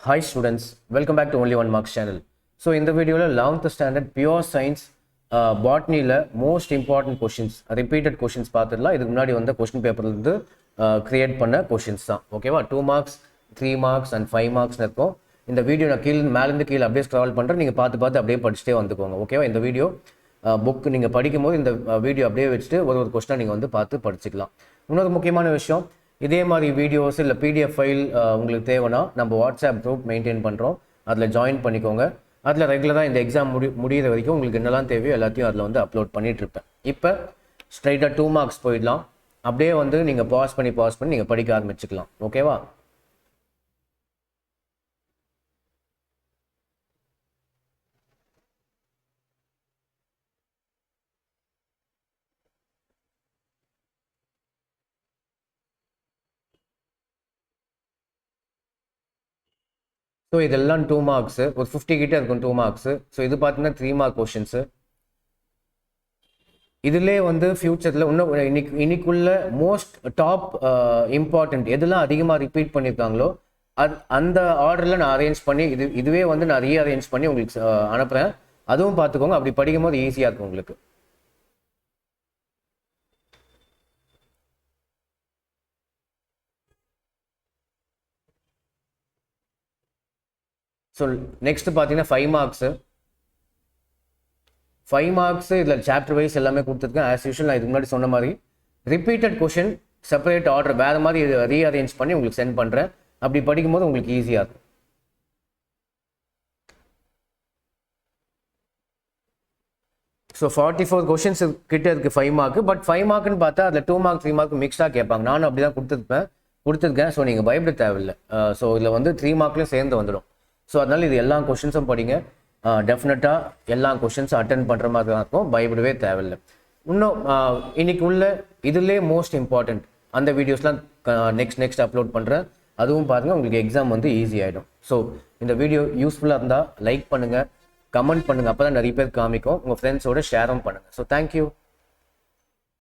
Hi students, welcome back to Only One Marks channel. So in the video, 11th standard pure science botany most important questions, repeated questions பார்த்துடலாம். இதுக்கு முன்னாடி வந்த question paper இருந்து create பண்ண questions தான். ஓகேவா? 2 marks, 3 marks and 5 marks இருக்கும். இந்த வீடியோ நான் மேலிருந்து கீழே அப்படியே ஸ்க்ரால் பண்றேன். நீங்க பார்த்து அப்படியே படிச்சிட்டே வந்துக்கோங்க. ஓகேவா? இந்த வீடியோ புக் நீங்க படிக்கும்போது இந்த வீடியோ அப்படியே வச்சுட்டு ஒரு क्वेश्चन நீங்க வந்து பார்த்து படிச்சுக்கலாம். இன்னொரு முக்கியமான விஷயம், இதே மாதிரி வீடியோஸ் இல்லை பிடிஎஃப் ஃபைல் உங்களுக்கு தேவைன்னா நம்ம வாட்ஸ்அப் குரூப் மெயின்டைன் பண்ணுறோம். அதில் ஜாயின் பண்ணிக்கோங்க. அதில் ரெகுலராக இந்த எக்ஸாம் முடிகிற வரைக்கும் உங்களுக்கு என்னெல்லாம் தேவையோ எல்லாத்தையும் அதில் வந்து அப்லோட் பண்ணிகிட்ருப்பேன். இப்போ ஸ்ட்ரைட்டாக 2 marks போயிடலாம். அப்படியே வந்து நீங்கள் பாஸ் பண்ணி நீங்கள் படிக்க ஆரம்பிச்சுக்கலாம். ஓகேவா? ஸோ இதெல்லாம் 2 marks, ஒரு 50 கிட்டே இருக்கும் 2 marks. ஸோ இது பார்த்தீங்கன்னா 3 mark கொஷின்ஸு. இதிலே வந்து ஃபியூச்சரில் இன்னும் இன்னைக்குள்ள மோஸ்ட் டாப் இம்பார்ட்டன்ட் எதெல்லாம் அதிகமாக ரிப்பீட் பண்ணியிருக்காங்களோ அந்த ஆர்டரில் நான் அரேஞ்ச் பண்ணி இதுவே வந்து நான் ரீஅரேஞ்ச் பண்ணி உங்களுக்கு அனுப்புகிறேன். அதுவும் பார்த்துக்கோங்க. அப்படி படிக்கும் போது ஈஸியாக இருக்கும் உங்களுக்கு. ஸோ நெக்ஸ்ட் பார்த்தீங்கன்னா 5 marks. 5 marks இதில் சாப்டர் வைஸ் எல்லாமே கொடுத்துருக்கேன். ஆஸ் யூஷுவல் நான் இதுக்கு முன்னாடி சொன்ன மாதிரி ரிப்பீட்டட் கொஷின் செப்பரேட் ஆர்டர் வேறு மாதிரி ரீஅரேஞ்ச் பண்ணி உங்களுக்கு சென்ட் பண்ணுறேன். அப்படி படிக்கும்போது உங்களுக்கு ஈஸியாக இருக்கும். ஸோ 44 கொஷின்ஸ் கிட்ட இருக்கு 5 mark. பட் 5 markன்னு பார்த்தா அதில் 2 mark 3 mark மிக்ஸ்டாக கேட்பாங்க. நானும் அப்படி தான் கொடுத்துருக்கேன். ஸோ நீங்கள் பயப்பட தேவையில்லை. ஸோ இதில் வந்து 3 markலையும் சேர்ந்து வந்துடும். ஸோ அதனால் இது எல்லா கொஷின்ஸும் படிங்க. டெஃபினட்டாக எல்லா கொஷின்ஸும் அட்டென்ட் பண்ணுற மாதிரி தான் இருக்கும். பயப்படவே தேவையில்லை. இன்னும் இன்னைக்கு உள்ள இதுலேயே மோஸ்ட் இம்பார்ட்டண்ட் அந்த வீடியோஸ்லாம் நெக்ஸ்ட் அப்லோட் பண்ணுறேன். அதுவும் பாருங்கள், உங்களுக்கு எக்ஸாம் வந்து ஈஸி ஆகிடும். ஸோ இந்த வீடியோ யூஸ்ஃபுல்லாக இருந்தால் லைக் பண்ணுங்கள், கமெண்ட் பண்ணுங்கள். அப்போ தான் நிறைய பேர் காமிக்கும். உங்கள் ஃப்ரெண்ட்ஸோட ஷேரும் பண்ணுங்கள். So thank you.